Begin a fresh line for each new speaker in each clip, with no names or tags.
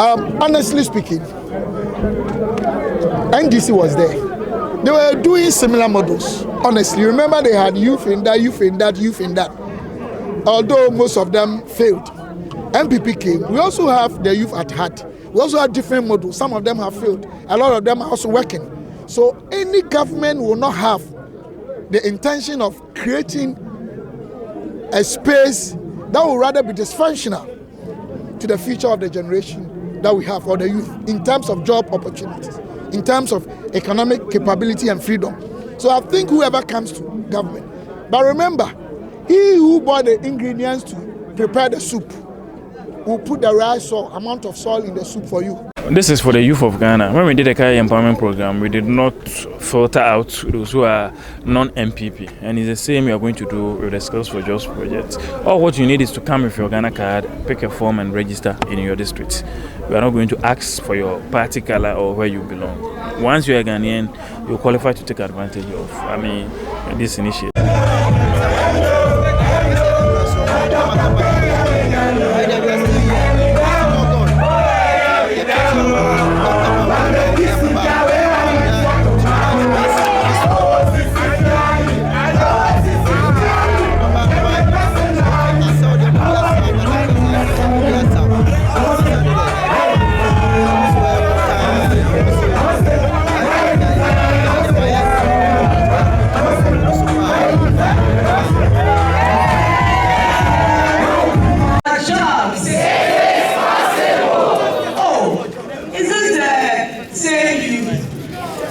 Honestly speaking, NDC was there. They were doing similar models. Honestly, remember they had youth in that, youth in that, youth in that. Although most of them failed. MPP came. We also have the youth at heart. We also have different models. Some of them have failed. A lot of them are also working. So any government will not have the intention of creating a space that will rather be dysfunctional to the future of the generation that we have, or the youth, in terms of job opportunities, in terms of economic capability and freedom. So I think whoever comes to government, but remember, he who bought the ingredients to prepare the soup will put the right amount of salt in the soup for you.
This is for the youth of Ghana. When we did the career empowerment program, we did not filter out those who are non-MPP. And it's the same we are going to do with the Skills for Jobs project. All what you need is to come with your Ghana card, pick a form and register in your district. We are not going to ask for your party color or where you belong. Once you are Ghanaian, you qualify to take advantage of, this initiative.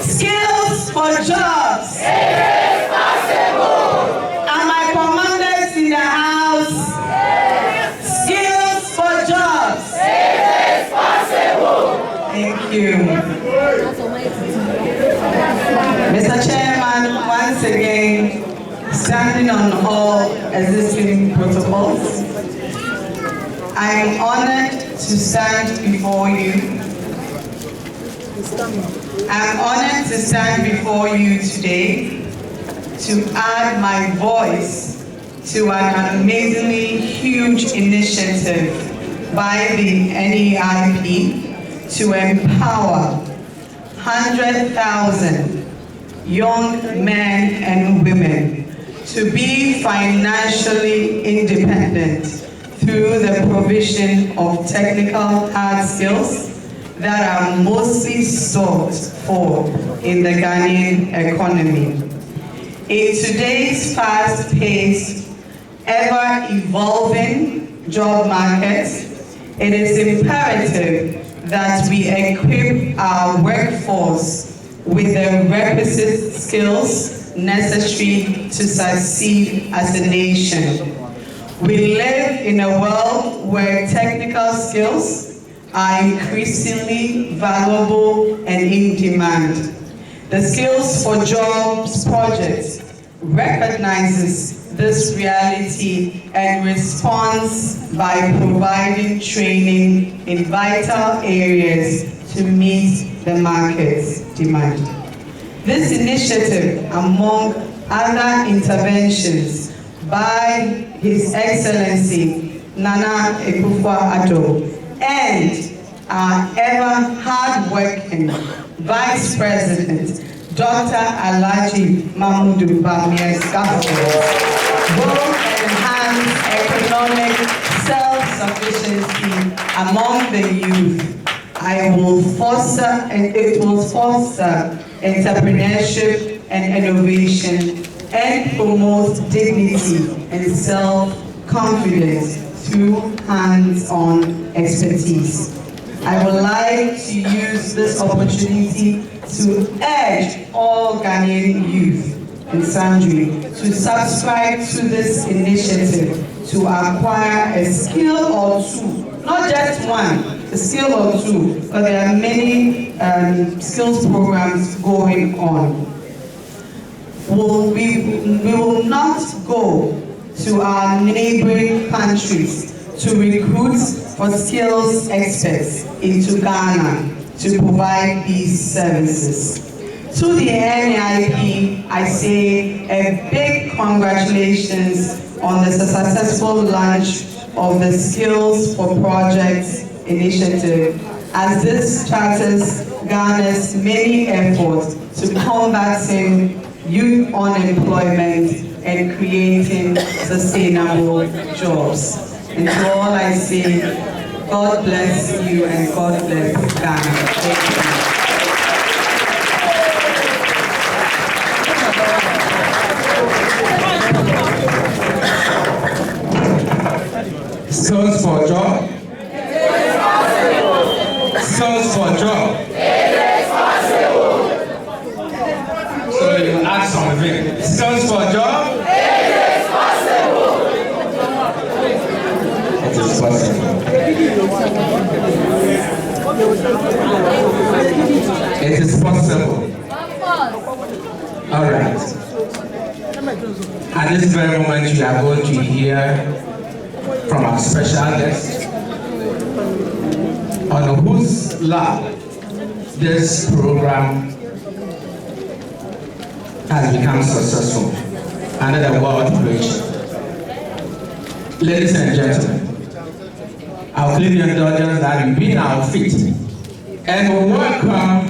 Skills for jobs. It is possible. And my commanders in the house. Yes. Skills for jobs. It is possible. Thank you. Mr. Chairman, once again, standing on all existing protocols, I am honored to stand before you. I'm honored to stand before you today to add my voice to an amazingly huge initiative by the NEIP to empower 100,000 young men and women to be financially independent through the provision of technical hard skills that are mostly sought for in the Ghanaian economy. In today's fast-paced, ever-evolving job market, it is imperative that we equip our workforce with the requisite skills necessary to succeed as a nation. We live in a world where technical skills are increasingly valuable and in demand. The Skills for Jobs project recognizes this reality and responds by providing training in vital areas to meet the market's demand. This initiative, among other interventions by His Excellency Nana Akufo-Addo and our ever hard-working Vice President, Dr. Alhaji Mahmoud Bawumia's government will enhance economic self-sufficiency among the youth. It will foster entrepreneurship and innovation and promote dignity and self-confidence through hands-on expertise. I would like to use this opportunity to urge all Ghanaian youth in Sandri to subscribe to this initiative to acquire a skill or two, not just one, a skill or two, but there are many skills programs going on. We will not go to our neighboring countries to recruit for skills experts into Ghana to provide these services. To the NEIP, I say a big congratulations on the successful launch of the Skills for Projects initiative as this charters Ghana's many efforts to combating youth unemployment and creating sustainable jobs. And to all I say, God bless you and God bless Ghana. Thank you.
Skills for job. Skills for job. So you add something. Skills for job. It is possible. It is possible. All right. At this very moment, we are going to hear from our special guest on whose lap this program has become successful under the world population. Ladies and gentlemen, I'll claim your indulgence that we be in our feet and welcome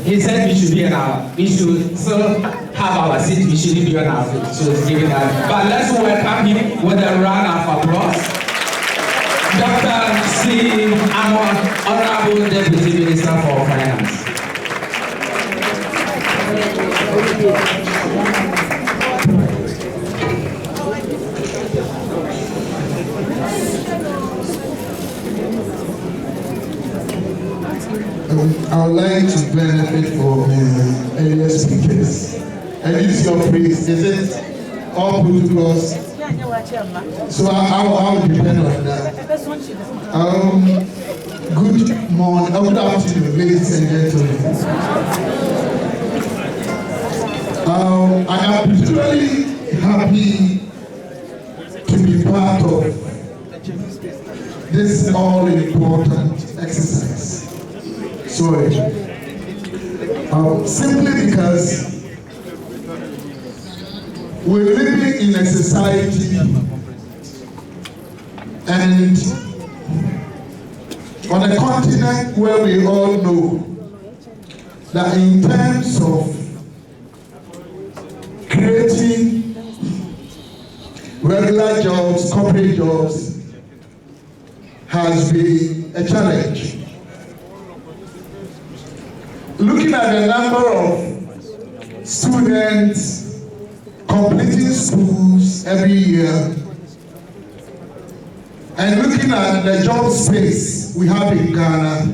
he said we should be in we should still have our seat, we shouldn't be on our feet. So it's giving us. But let's welcome him with a round of applause. Dr. C. Amon, Honorable Deputy Minister for Finance.
I would like to benefit from earlier speakers and use your phrase. Is it all protocols? So I'll depend on that. Good morning, good afternoon, ladies and gentlemen. I am particularly happy to be part of this all-important exercise. Sorry. Simply because we're living in a society and on a continent where we all know that in terms of creating regular jobs, corporate jobs, has been a challenge. Looking at the number of students completing schools every year, and looking at the job space we have in Ghana,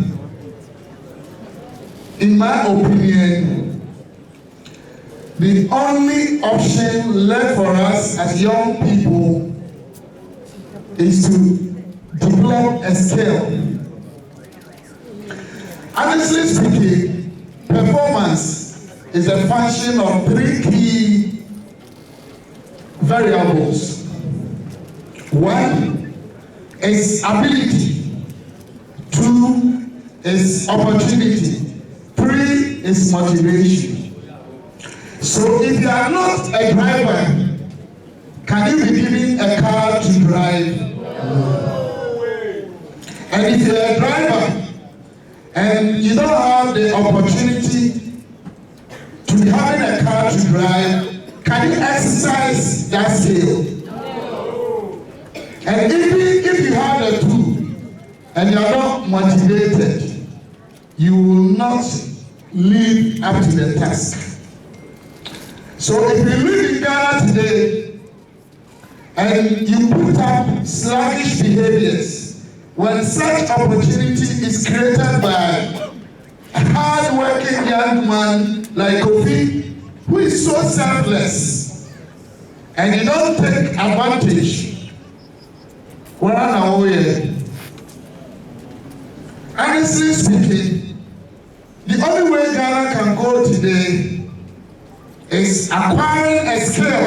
in my opinion, the only option left for us as young people is to develop a skill. Honestly speaking, performance is a function of three key variables. One is ability, two is opportunity, three is motivation. So if you are not a driver, can you be given a car to drive? And if you're a driver and you don't have the opportunity to be having a car to drive, can you exercise that skill? And even if you have the two and you are not motivated, you will not live up to the task. So if you live in Ghana today and you put up sluggish behaviors, when such opportunity is created by a hard-working young man like Kofi, who is so selfless, and you don't take advantage, honestly speaking, the only way Ghana can go today is acquiring a skill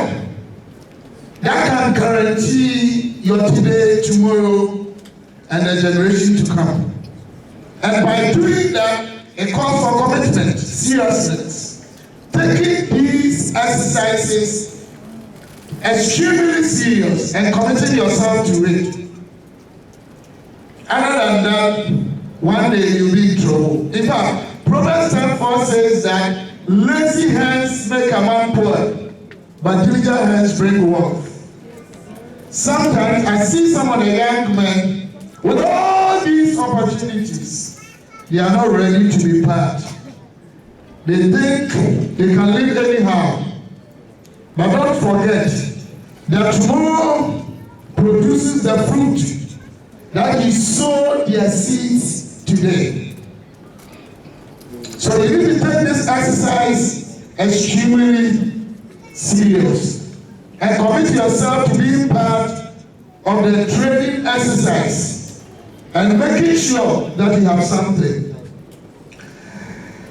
that can guarantee your today, tomorrow, and the generation to come. And by doing that, it calls for commitment, seriousness. Taking these exercises extremely serious and committing yourself to it. Other than that, one day you'll be in trouble. In fact, Proverbs 10:4 says that lazy hands make a man poor, but diligent hands bring wealth. Sometimes I see some of the young men with all these opportunities, they are not ready to be part. They think they can live anyhow. But don't forget that tomorrow produces the fruit that you sowed their seeds today. So you need to take this exercise extremely serious and commit yourself to being part of the training exercise and making sure that you have something.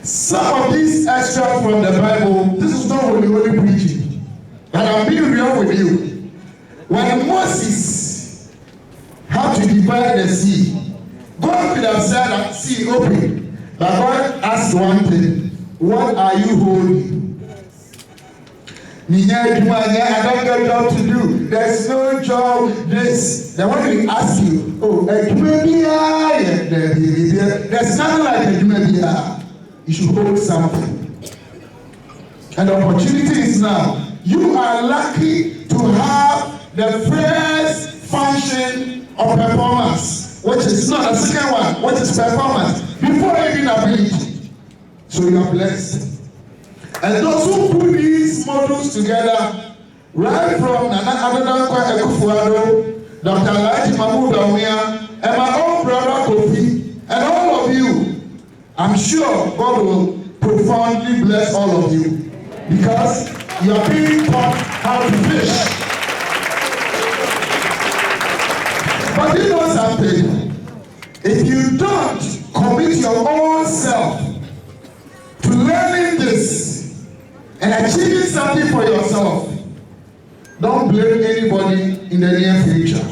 Some of these extras from the Bible, this is not only preaching, but I'm being real with you. When Moses had to divide the sea, God could have said that sea open, but God asked one thing: what are you holding? I don't get job to do. There's no job. This. Then when we ask you, there's nothing like a Jumebia. You should hold something. And the opportunity is now. You are lucky to have the first function of performance, which is not the second one, which is performance, before even ability. So you are blessed. And those who put these models together, right from Nana Adonakwa Ekufuado, Dr. Bawumia, and my own brother Kofi, and all of you, I'm sure God will profoundly bless all of you, because you are being taught how to fish. But you know something? If you don't commit your own self to learning this and achieving something for yourself, don't blame anybody in the near future.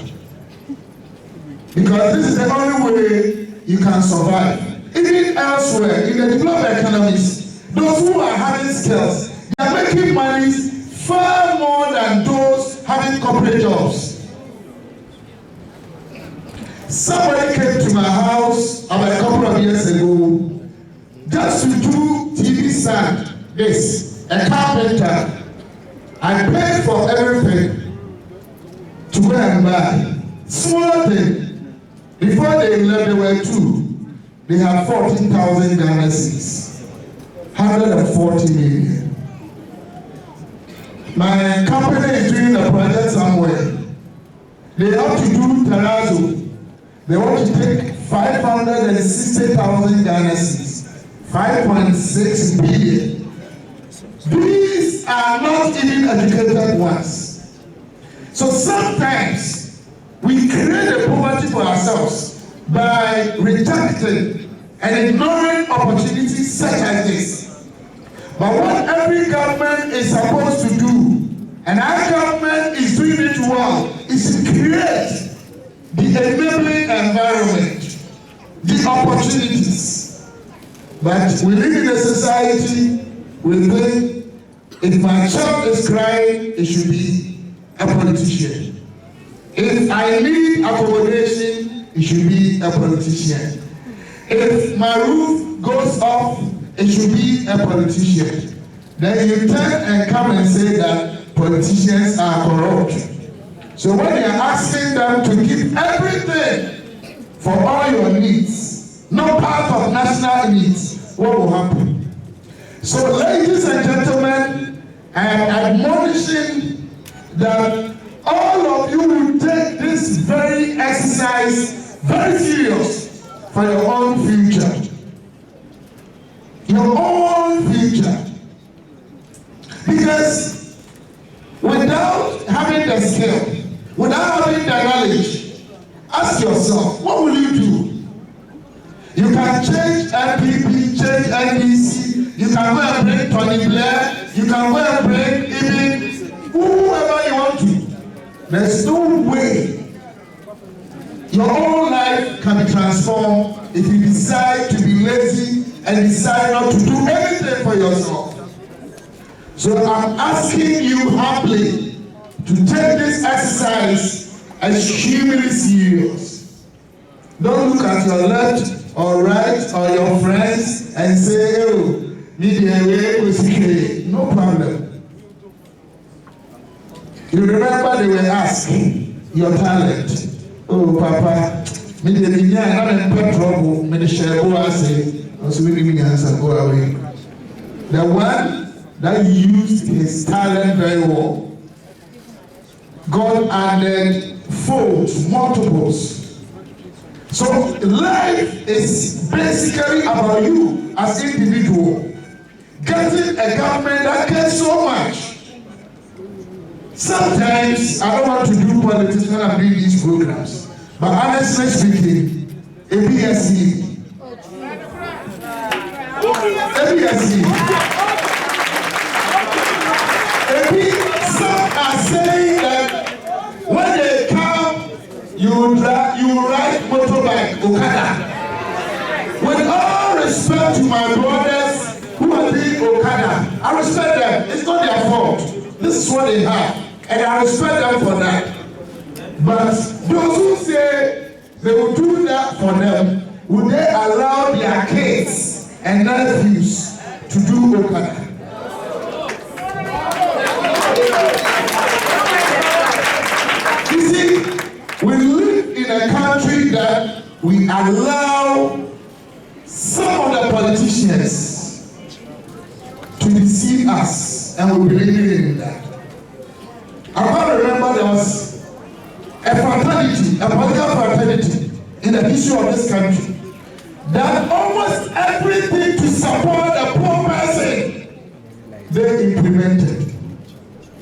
Because this is the only way you can survive. Even elsewhere, in the developed economies, those who are having skills, they are making money far more than those having corporate jobs. Somebody came to my house about a couple of years ago just to do TV stand, this. A carpenter. I paid for everything to go and buy. Small thing. Before they left, there were two. They had 14,000 Ghana cedis. 140 million. My company is doing a project somewhere. They have to do terrazzo. They want to take 560,000 Ghana cedis. 5.6 billion. These are not even educated ones. So sometimes we create a poverty for ourselves by rejecting and ignoring opportunities such as this. But what every government is supposed to do, and our government is doing it well, is to create the enabling environment, the opportunities. But we live in a society we think if my child is crying, it should be a politician. If I need accommodation, it should be a politician. If my roof goes off, it should be a politician. Then you turn and come and say that politicians are corrupt. So when you are asking them to give everything for all your needs, not part of national needs, what will happen? So ladies and gentlemen, I am admonishing that all of you will take this very exercise very serious for your own future. Your own future. Because without having the skill, without having the knowledge, ask yourself, what will you do? You can change LPP, change NDC, you can go and bring Tony Blair, you can go and bring even whoever you want to. There's no way your whole life can be transformed if you decide to be lazy and decide not to do anything for yourself. So I'm asking you humbly to take this exercise extremely serious. Don't look at your left or right or your friends and say, oh, no problem. You remember they were asking your talent. Oh, Papa, not in trouble, go away. The one that used his talent very well, God added folds, multiples. So life is basically about you as individual getting a government that cares so much. Sometimes I don't want to do politics when I'm doing these programs, but honestly speaking, ABSC. Some are saying that when they come, you ride motorbike, Okada. With all respect to my brothers who are doing Okada, I respect them. It's not their fault. This is what they have, and I respect them for that. But those who say they will do that for them, would they allow their kids and nephews to do Okada? You see, we live in a country that we allow some of the politicians to deceive us, and we believe in that. I remember there was a fraternity, a political fraternity in the history of this country that almost everything to support a poor person they implemented.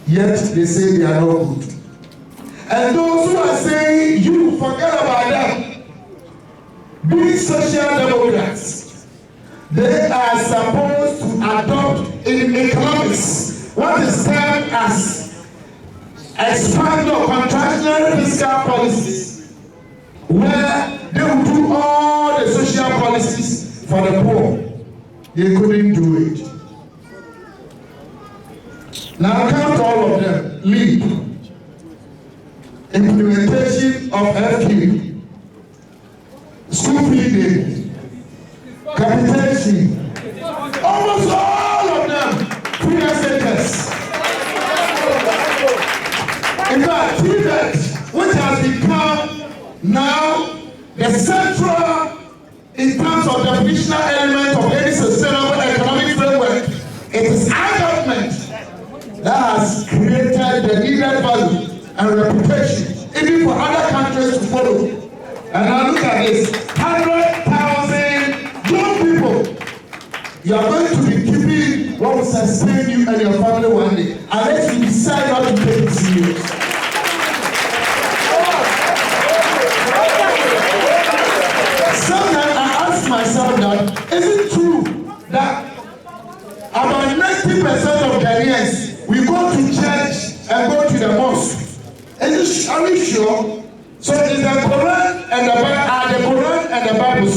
Yet they say they are not good. And those who are saying you forget about them, being social democrats, they are supposed to adopt in economics what is termed as expand or contractionary fiscal policies, where they will do all the social policies for the poor. They couldn't do it. Now count all of them. LEAP, implementation of FQ, school feeding, capitation, almost all of them free SHS. In fact, TVET, which has become now the central in terms of definitional element of any sustainable economic framework, it is our government that has created the needed value and reputation, even for other countries to follow. And now look at this, 100,000 young people. You are going to be keeping what will sustain you and your family one day, unless you decide not to take it serious. Sometimes I ask myself that, is it true that about 90% of Ghanaians, we go to church and go to the mosque? Are we sure? So is the Quran and the Bible,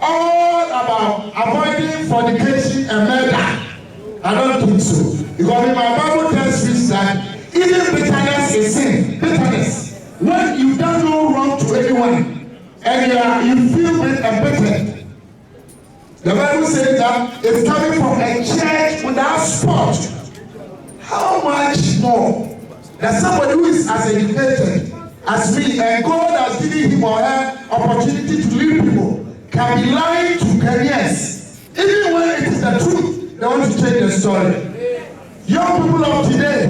all about avoiding fornication and murder? I don't think so. Because in my Bible tells me that even bitterness is sin. Bitterness. When you've done no wrong to anyone and you feel bitter. The Bible says that it's coming from a church without spot. How much more that somebody who is as educated as me and God has given him or her opportunity to lead people can be lying to Ghanaians, even when it is the truth, they want to change the story. Young people of today,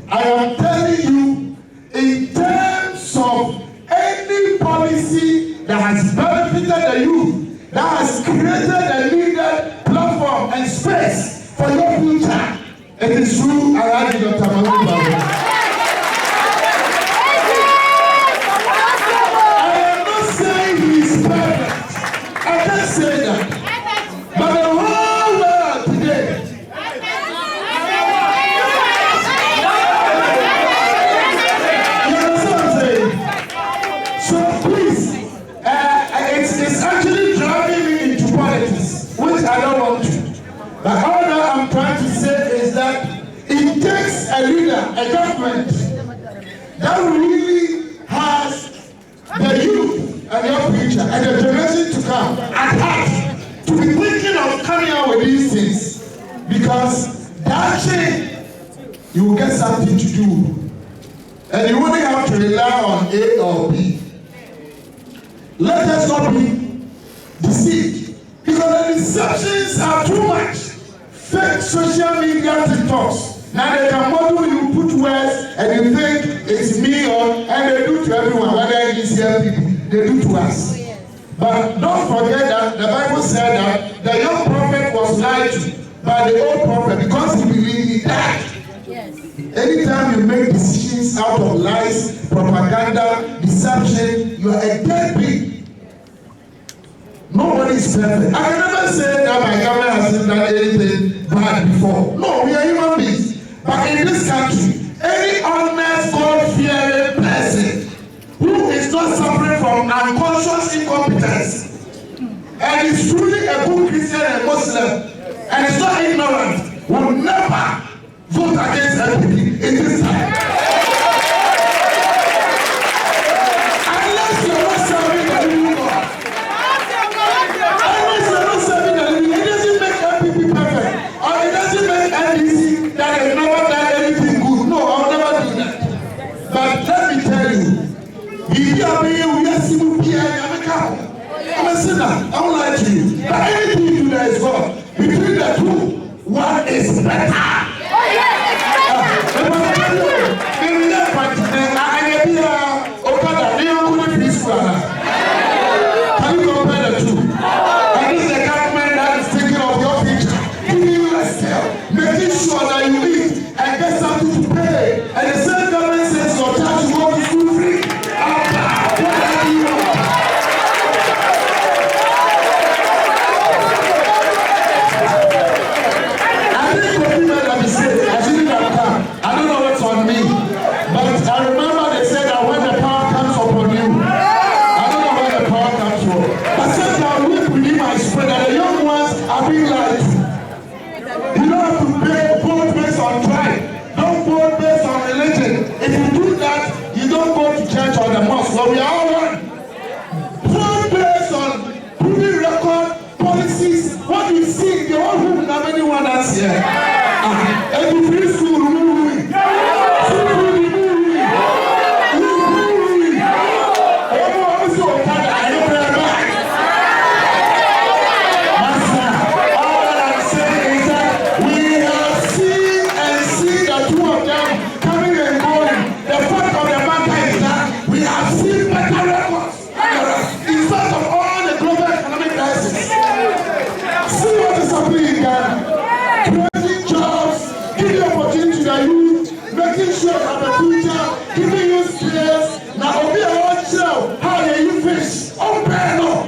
I am telling you, in terms of any policy that has benefited the youth, that has created a needed platform and space for your future, it is true. I urge Dr. Mahama. Say that. But the whole world today, you understand what I'm saying? So please, it's actually driving me into politics, which I don't want to. But all that I'm trying to say is that it takes a leader, a Because that thing, you will get something to do. And you wouldn't have to rely on A or B. Let us not be deceived. Because the deceptions are too much. Fake social media TikToks. Now they can model you, put words, and you think it's me and they do to everyone, whether it's here people, they do to us. But don't forget that the Bible said that the young prophet was lied to by the old prophet because he believed he died. Yes. Anytime you make decisions out of lies, propaganda, deception, you are a deadbeat. Nobody is perfect. I can never say that my government hasn't done anything bad before. No, we are human beings. But in this country, any honest, God-fearing person who is not suffering from unconscious incompetence and is truly a good Christian and Muslim and is not ignorant will never vote against LPP in this time. Unless you are not serving the living God. Unless you are not serving the living God, it doesn't make LPP perfect. Or it doesn't make NDC that has never done anything good. No, I will never do that. But let me tell you, I'm a sinner. I won't lie to you. But anything you do that is God. Between the two, one is better. Oh, yes, it's better. Can you compare the two? And this is the government that is thinking of your future, giving you a scale, making sure that you eat and get something to pay. And the same government says your child should go to school free. I don't know what's on me, but I remember they said that when the power comes upon you, I don't know where the power comes from. But since I weep within my spirit that the young ones are being lied to. You don't have to vote based on tribe. Don't vote based on religion. If you do that, you don't go to church or the mosque. So we are all one. Vote based on proving record, policies, what you see, the one who have anyone else here. And if you school, making sure that the future, giving you skills. Now, Obi, I want to know how do you fish? Oh, man, no. All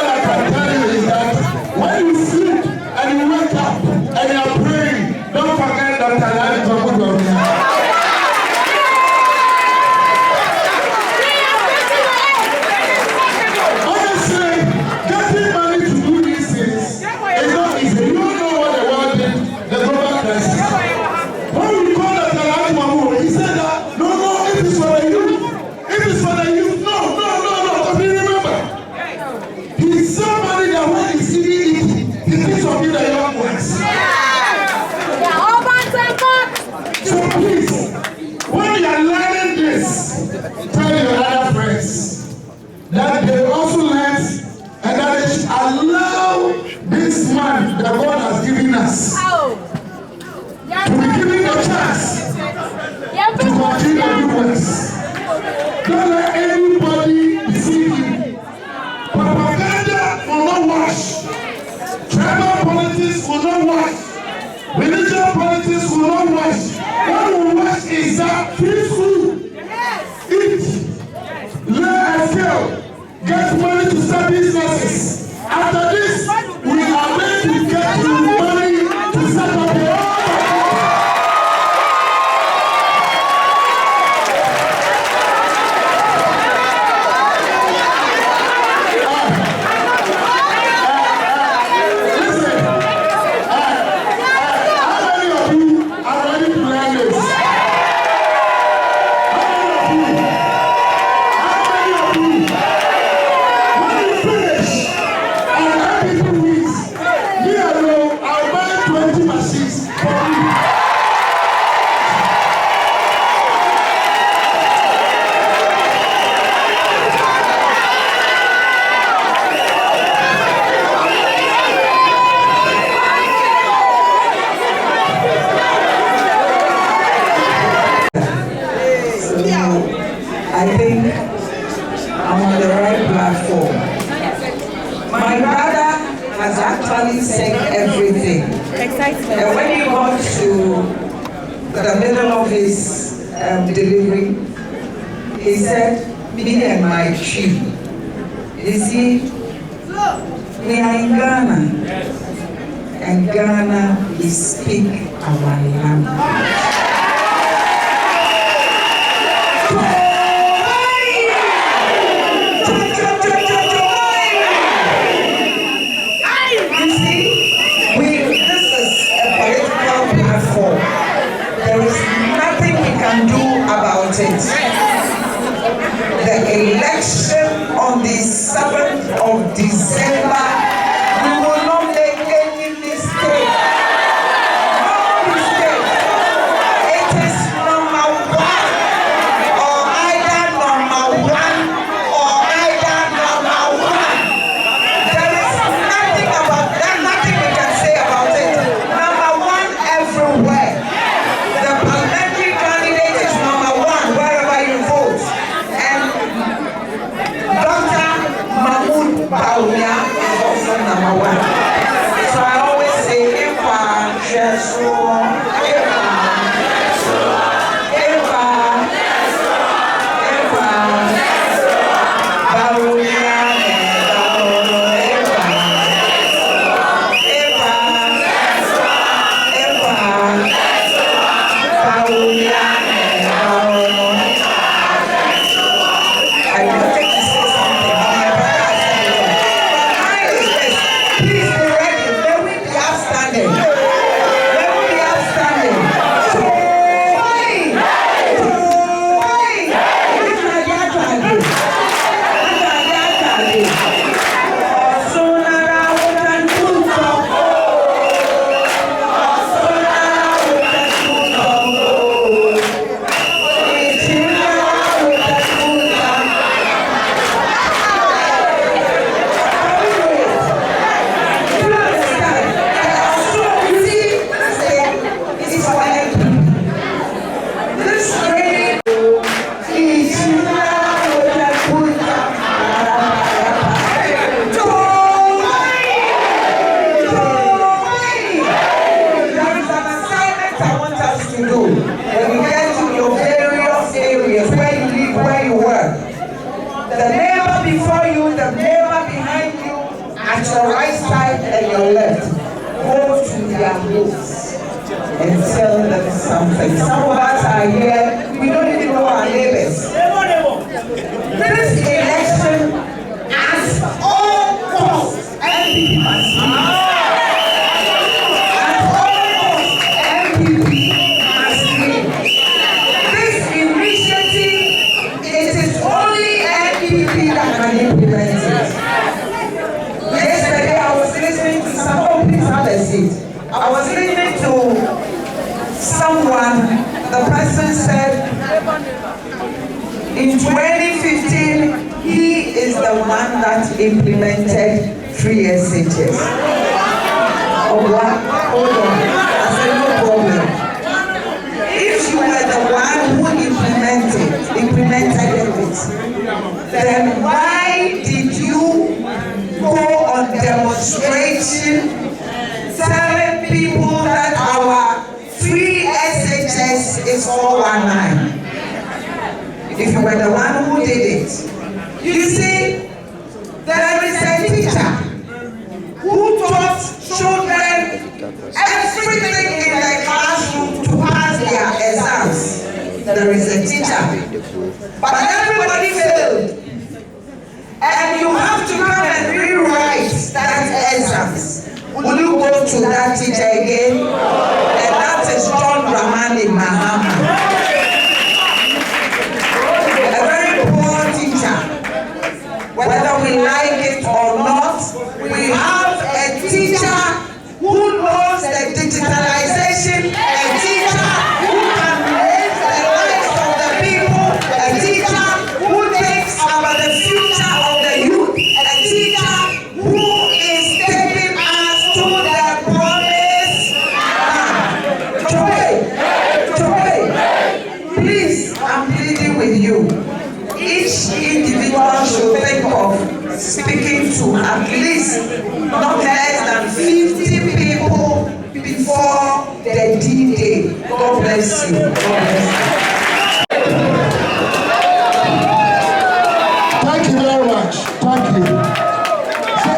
I can tell you is that when you sleep and you wake up and you are praying, don't forget Dr. Lali from Bawumia. Honestly, getting money to do these things is not easy. You don't know what the world did. The global crisis. When we call Dr. Lali Mahama, he said that no, if it's for the youth, no. But we remember, he's somebody that when he's eating it, he thinks of you, the young ones. So please, when you are learning this, tell your other friends that they also learn and that they should allow this man that God has given us to be given the chance to continue the good works. Don't let anybody deceive you. Propaganda will not wash. Tribal politics will not wash. Religious politics will not wash. What will wash is that free food. Eat. Learn and skill. Get money to start businesses. After this, we are ready to get you money to set up your own. How many of you are ready to learn this?
actually sang everything. And when he got to the middle of his delivery, he said, me and my tree. You see, we are in Ghana, and Ghana, we speak our language. You see, this is a political platform. There is nothing we can do about it. The election on the 7th of December, we will not make any mistake. No mistake. It is number 1 or either number 1 or either number 1. There is nothing about that, nothing we can say about it. Number 1 everywhere. The parliamentary candidate is number 1 wherever you vote. And Dr. Bawumia is also number 1. So I always say, at your right side and your left, go to their homes and tell them something. Some of us are here, we don't even know our neighbors. This election, at all costs, MPP must win. At all costs, MPP must win. This initiative, it is only MPP that can implement it. Yesterday, I was listening to someone, please have a seat. I was listening to someone, the person said, in 2015, he is the one that implemented free SHS. Oh, what? Hold on. I said, no problem. If you were the one who implemented it, then why did you go on demonstration telling people that our free SHS is 419? If you were the one who did it. You see, there is a teacher who taught children everything in the classroom to pass their exams. There is a teacher, but everybody failed. And you have to come and rewrite that exams. Will you go to that teacher again? And that is John Mahama. Whether we like it or not, we have a teacher who knows the digitalization, a teacher who can raise the lives of the people, a teacher who thinks about the future of the youth, a teacher who is taking us to the promised land. Please, I'm pleading with you. Each individual should think of speaking to at least not less than 50 people before the D-Day. God bless you. God bless you.
Thank you very much. Thank you. So,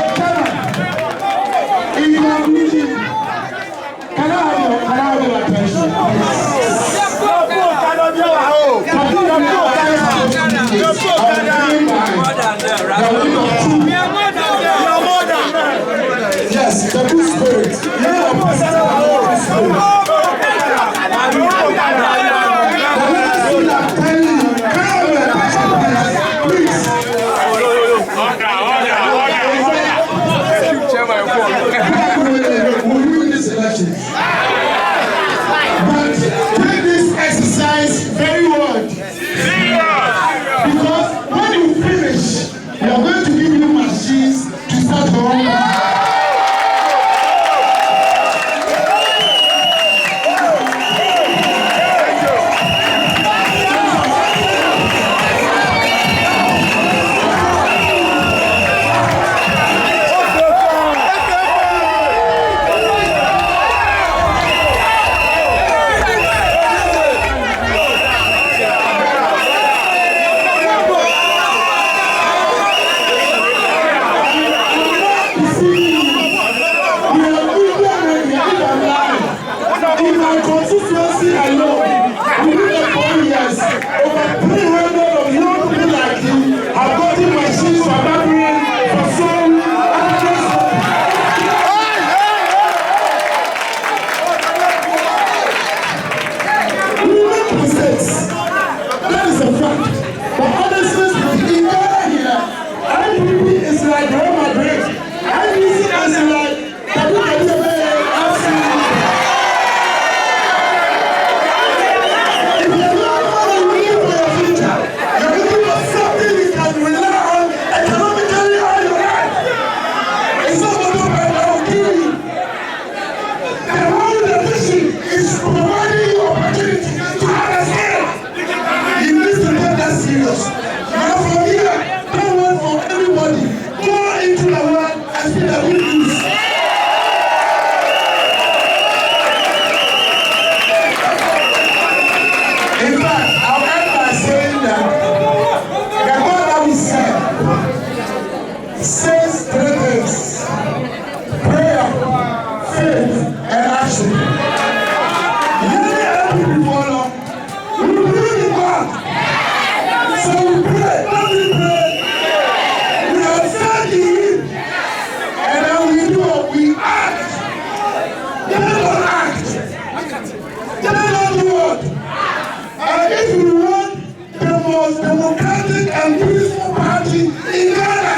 in conclusion, can I have your attention, please? Yes, the good spirit. You are positive about the spirit. But take this exercise very well. Because when you finish, we are going to give you machines to start your own. In my constituency alone, within the 4 years, over 300 of young people like you have gotten machines for barbering, for sewing, we make mistakes. That is a fact. But honestly speaking, in Ghana here, IPP is like Real Madrid. IPC is like says 3 things: prayer, faith, and action. You help people follow. We believe in God. So we pray, don't we pray? We are thanking Him. And then we do what we act. They don't act. They don't do what? And if we want the most democratic and peaceful party in Ghana,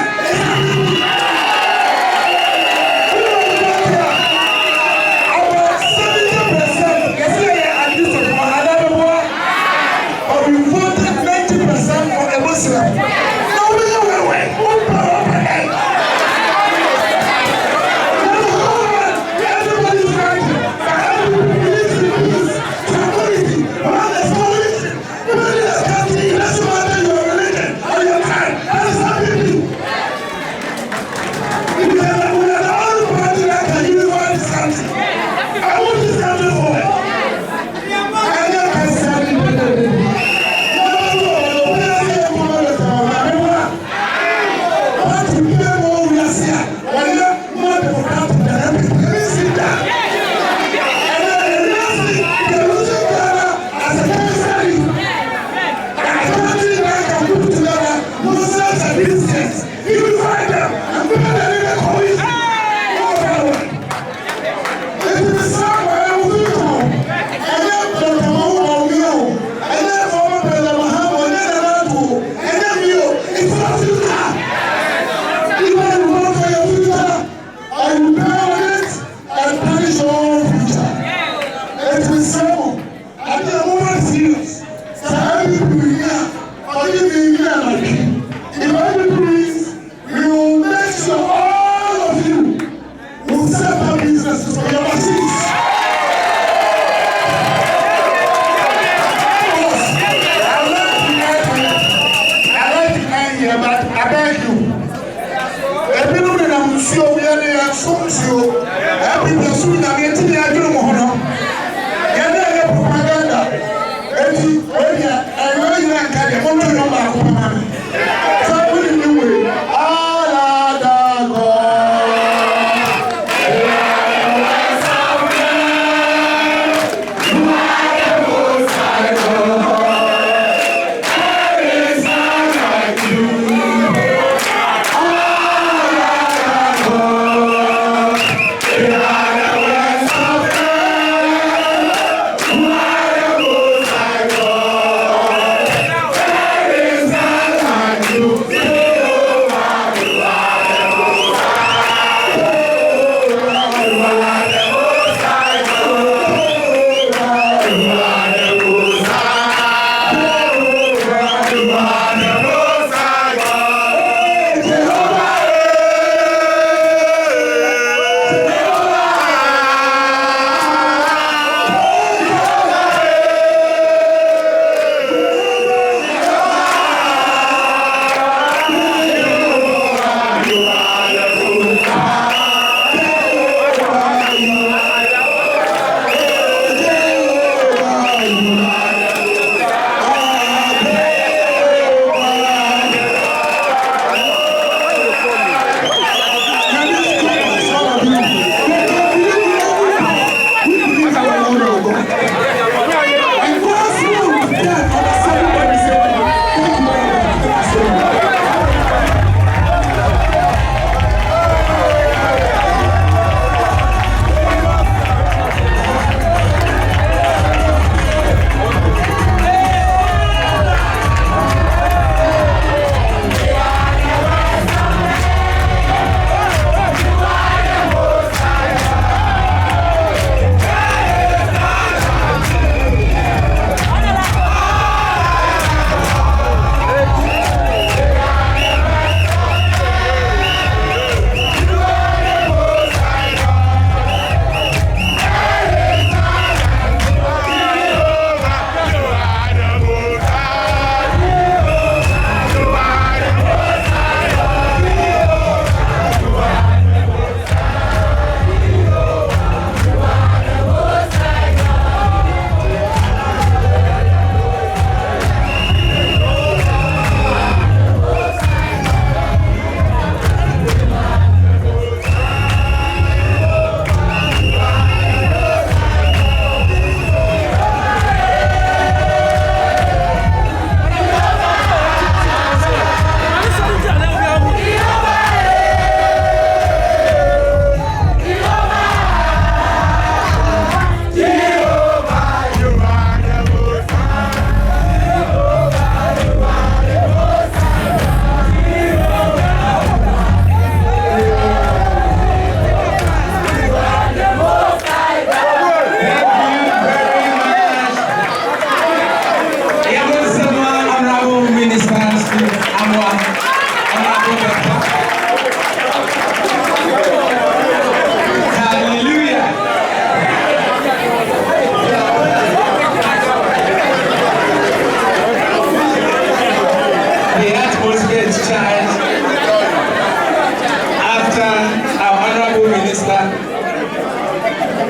Let's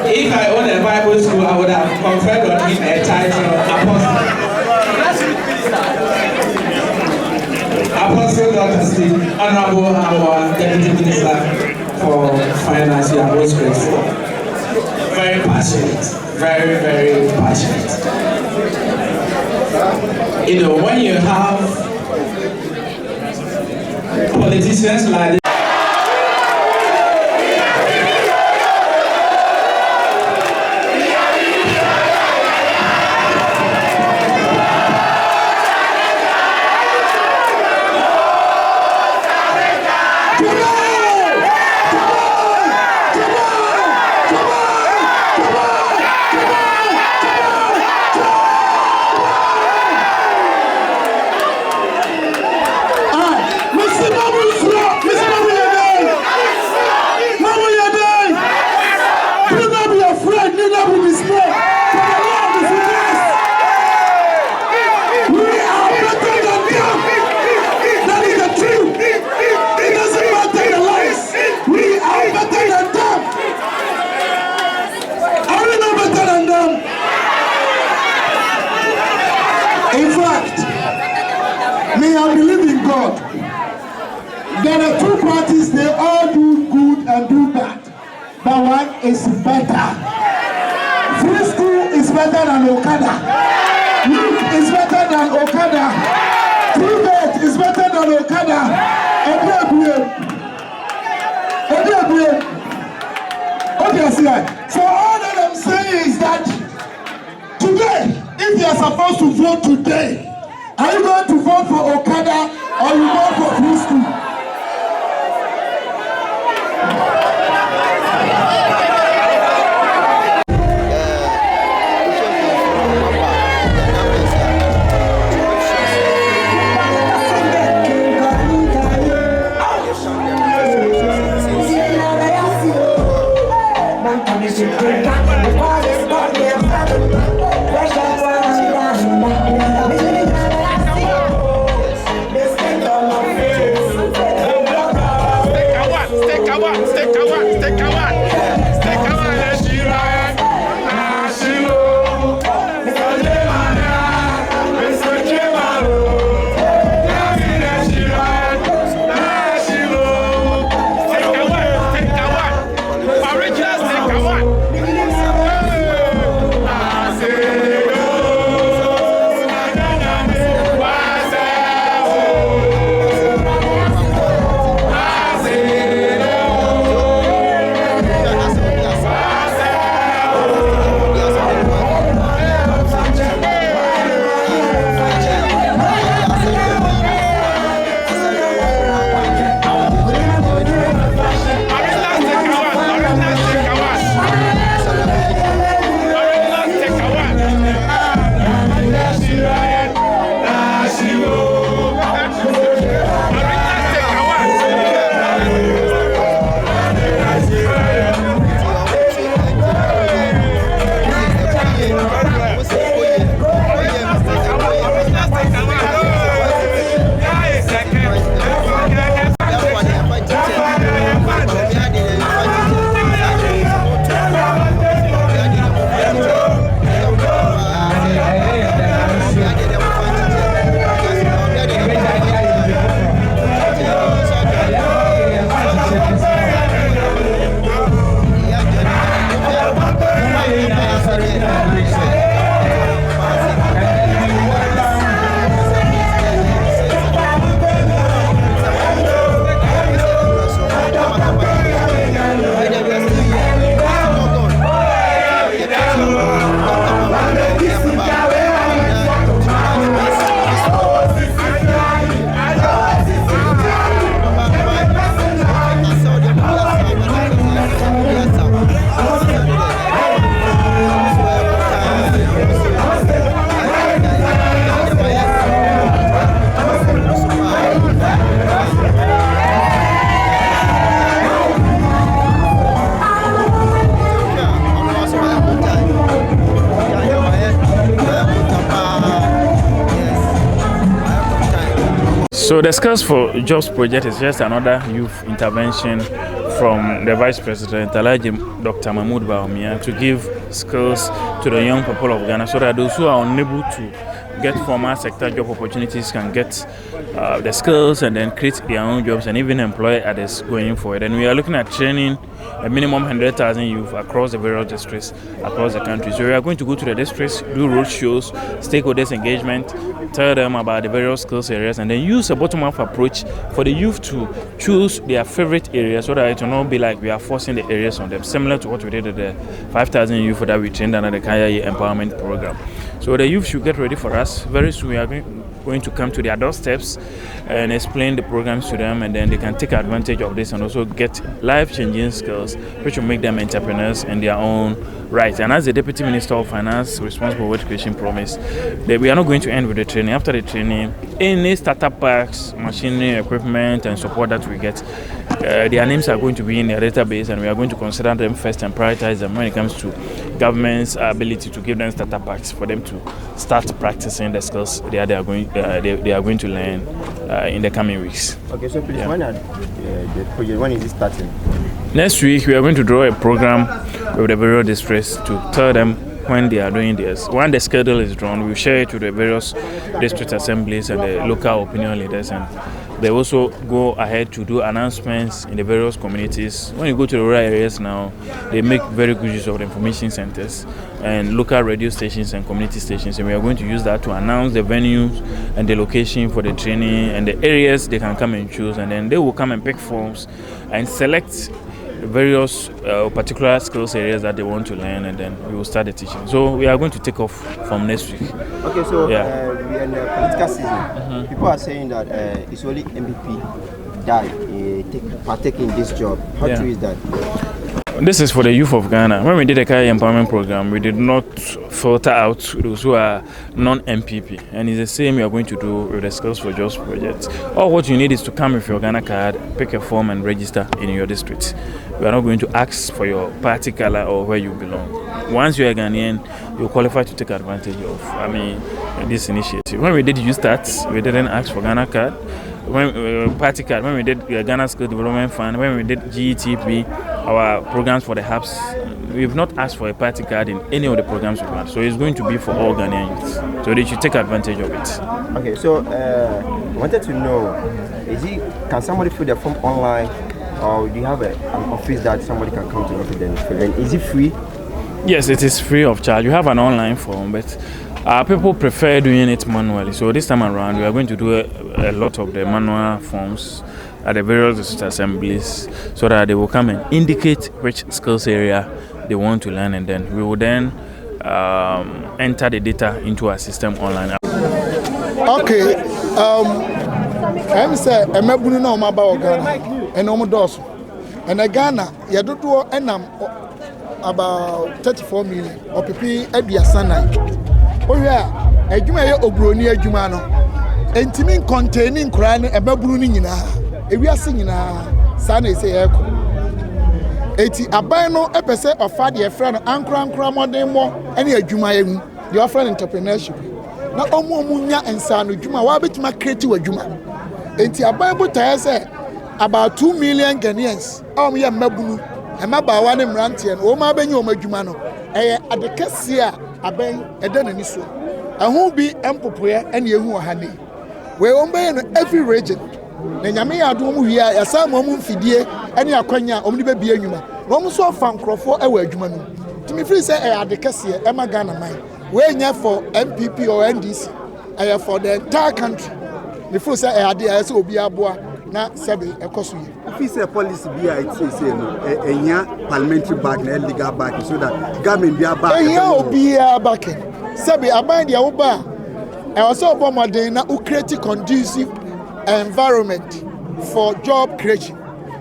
If I own a Bible school, I would have conferred on him a title Apostle. Apostle Dr. Steve, Honorable our Deputy Minister for Finance, we are most grateful. Very passionate, very, very passionate. You know, when you have politicians like this,
Mr. In fact, may I believe in God. There are two parties, they all do good and do bad. But one is better. Free school is better than Okada. Youth is better than Okada. Tibet is better than Okada. Okay, so all that I'm saying is that today, if you are supposed to vote today, are you going to vote for Okada or you vote for free school?
So the Skills for Jobs project is just another youth intervention from the Vice President, Dr. Mahmoud Bawumia, to give skills to the young people of Ghana so that those who are unable to get formal sector job opportunities can get the skills and then create their own jobs and even employ others going forward. And we are looking at training a minimum 100,000 youth across the various districts across the country. So we are going to go to the districts, do road shows, stakeholders engagement, tell them about the various skills areas, and then use a bottom-up approach for the youth to choose their favorite areas so that it will not be like we are forcing the areas on them, similar to what we did at the 5,000 youth that we trained under the Kaya Empowerment Program. So the youth should get ready for us. Very soon we are going to come to their doorsteps and explain the programs to them, and then they can take advantage of this and also get life-changing skills which will make them entrepreneurs in their own right. And as the Deputy Minister of Finance responsible for education promised, that we are not going to end with the training. After the training, any startup packs, machinery, equipment and support that we get, their names are going to be in their database, and we are going to consider them first and prioritize them when it comes to government's ability to give them startup packs for them to start practicing the skills they are going to learn in the coming weeks.
Okay, so please, when the project, when is it starting?
Next week, we are going to draw a program with the various districts to tell them when they are doing this. When the schedule is drawn, we share it to the various district assemblies and the local opinion leaders, and they also go ahead to do announcements in the various communities. When you go to the rural areas now, they make very good use of the information centers and local radio stations and community stations, and we are going to use that to announce the venues and the location for the training and the areas they can come and choose, and then they will come and pick forms and select various particular skills areas that they want to learn, and then we will start the teaching. So we are going to take off from next week.
Okay, so we are in the political season. People are saying that it's only MPP that partake in this job. How true is that?
This is for the youth of Ghana. When we did the career empowerment program, we did not filter out those who are non-MPP. And it's the same we are going to do with the Skills for Jobs project. All what you need is to come with your Ghana card, pick a form and register in your district. We are not going to ask for your party color or where you belong. Once you are Ghanaian, you qualify to take advantage of this initiative. When we did Youth Start, we didn't ask for Ghana card. When party card, when we did Ghana Skill Development Fund, when we did GETP, our programs for the hubs, we've not asked for a party card in any of the programs we run. So it's going to be for all Ghanaian youths. So they should take advantage of it.
Okay, so I wanted to know, can somebody fill their form online, or do you have an office that somebody can come to office and fill? And is it free?
Yes, it is free of charge. You have an online form, but people prefer doing it manually. So this time around, we are going to do a lot of the manual forms at the various district assemblies, so that they will come and indicate which skills area they want to learn, and then we will then enter the data into our system online.
Okay, I'm saying I'm not going to about Ghana and Omodos, and Ghana, you do about 34 million or people at the Asana. Oh yeah, a Juma Obroni, a Jumano, and Timin containing Kran and Babrunin. If we are singing Sunday say echo. Eti abano epese offer the friend ankra modern more any adwuma emu the offer entrepreneurship. Na omo munya ensa no adwuma wa betima creative adwuma. Eti aban tell say about 2 million Ghanaians ye mabunu e mabawa ne mrante no o ma benye o madwuma no eye adekase a aban eda nani so. Ehun bi empopoye ene ehu ohane. We ombe no every region. Na nyame ya adom wia ya sa mo mfidie ene akwanya omni be bia nwuma no mo so fa nkrofo e wa adwuma no timi free say e adekase e ma Ghana man we nya for MPP or NDC e for the entire country the free say e ade e say obi aboa na sebe ekoso ye
if say policy bia it say no enya parliamentary back na legal back so that government bia back
e ya obi ya back sebe aban dia wo ba e was so bomodin na u create conducive environment for job creation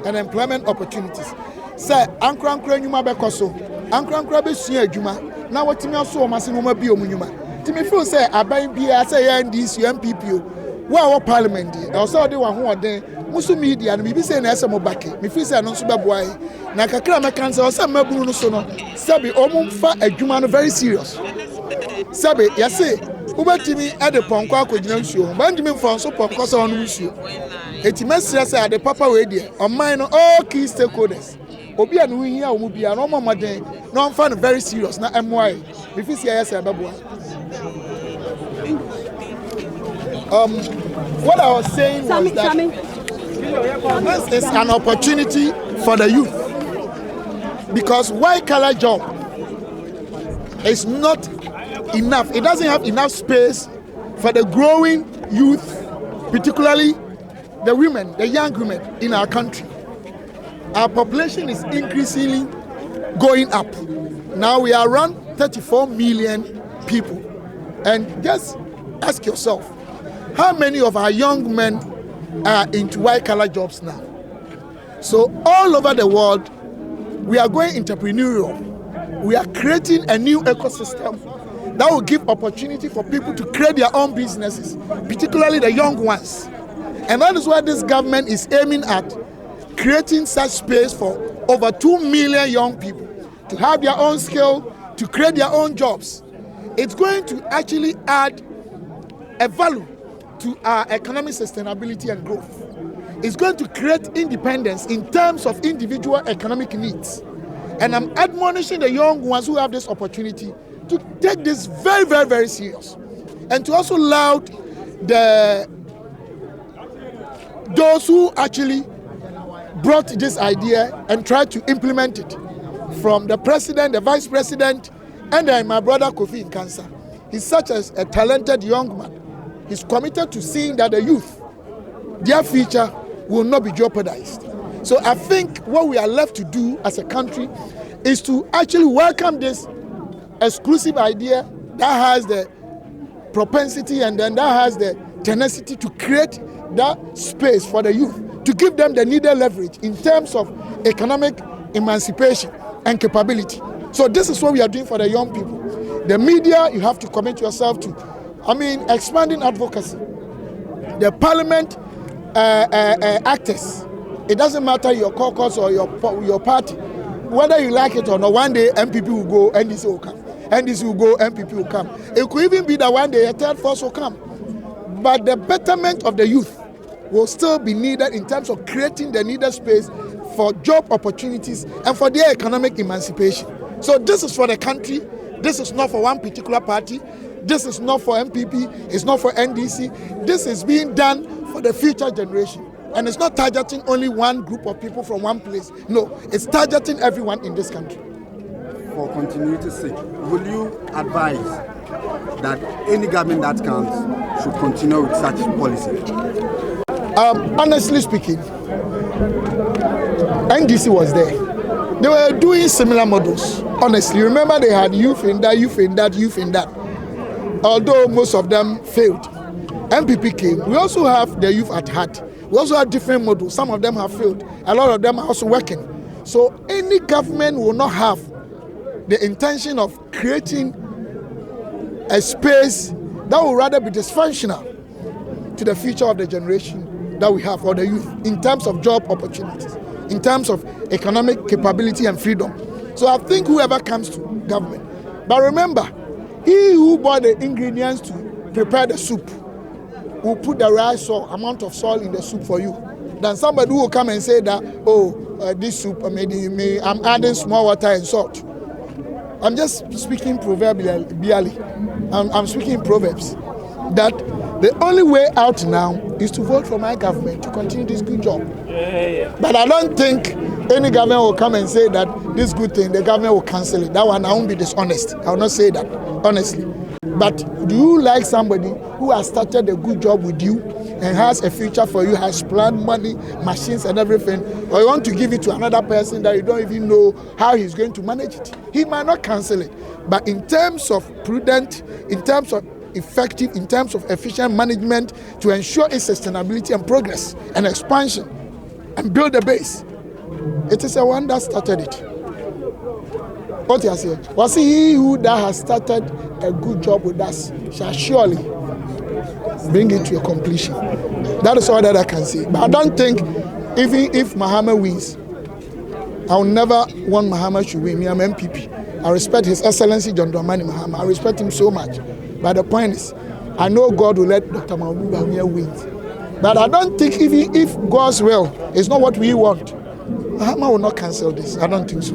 and employment opportunities. Say, ankra nyuma bekoso, ankra be sua adwuma, na watimi aso o mase no ma bi omunyuma. Timi feel say aban bia say NDC MPP wo parliament e o say de wa ho oden musu media no bibi say na ese mo back me feel say no nso beboa na kakra me kan say o say mabunu no so no sabi o mo mfa adwuma no very serious sabi yase ubatimi ade ponko akogina nsuo bandimi mfa so ponko so no nsuo eti mesre say ade papa we die oman no all key stakeholders obi anu hia o mu bia no momaden no mfa no very serious na MY me feel say yase abeboa. What I was saying was that this is an opportunity for the youth, because white collar job is not enough. It doesn't have enough space for the growing youth, particularly the women, the young women in our country. Our population is increasingly going up. Now we are around 34 million people. And just ask yourself, how many of our young men are into white collar jobs now? So all over the world, we are going entrepreneurial. We are creating a new ecosystem that will give opportunity for people to create their own businesses, particularly the young ones. And that is why this government is aiming at creating such space for over 2 million young people to have their own skill, to create their own jobs. It's going to actually add a value to our economic sustainability and growth. It's going to create independence in terms of individual economic needs. And I'm admonishing the young ones who have this opportunity to take this very, very, very serious, and to also laud those who actually brought this idea and tried to implement it, from the president, the vice president, and then my brother Kofi Nkansa. He's such a talented young man. He's committed to seeing that the youth, their future will not be jeopardized. So I think what we are left to do as a country is to actually welcome this exclusive idea that has the propensity and then that has the tenacity to create that space for the youth, to give them the needed leverage in terms of economic emancipation and capability. So this is what we are doing for the young people. The media, you have to commit yourself to, expanding advocacy. The parliament actors, it doesn't matter your caucus or your party, whether you like it or not, one day MPP will go, NDC will come. NDC will go, MPP will come. It could even be that one day a third force will come. But the betterment of the youth will still be needed in terms of creating the needed space for job opportunities and for their economic emancipation. So this is for the country. This is not for one particular party. This is not for MPP. It's not for NDC. This is being done for the future generation. And it's not targeting only one group of people from one place. No, it's targeting everyone in this country.
For continuity's sake, will you advise that any government that comes should continue with such policy?
Honestly speaking, NDC was there. They were doing similar models. Honestly, remember they had youth in that, youth in that, youth in that. Although most of them failed. MPP came. We also have the youth at heart. We also have different models. Some of them have failed. A lot of them are also working. So any government will not have the intention of creating a space that will rather be dysfunctional to the future of the generation that we have for the youth in terms of job opportunities, in terms of economic capability and freedom. So I think whoever comes to government, but remember, he who bought the ingredients to prepare the soup will put the right amount of salt in the soup for you. Then somebody who will come and say that, this soup, I'm adding small water and salt. I'm just speaking proverbially. I'm speaking proverbs. That the only way out now is to vote for my government to continue this good job. But I don't think any government will come and say that this good thing, the government will cancel it. That one, I won't be dishonest. I will not say that, honestly. But do you like somebody who has started a good job with you and has a future for you, has planned money, machines and everything, or you want to give it to another person that you don't even know how he's going to manage it? He might not cancel it. But in terms of prudent, in terms of effective, in terms of efficient management to ensure its sustainability and progress and expansion and build a base, it is a one that started it. What you are saying? Was he who that has started a good job with us shall surely bring it to a completion. That is all that I can say. But I don't think, even if Mahama wins, I will never want Mahama should win. Me, I'm MPP. I respect His Excellency John Dramani Mahama. I respect him so much. But the point is, I know God will let Dr. Bawumia win. But I don't think, even if God's will is not what we want, Mahama will not cancel this. I don't think so.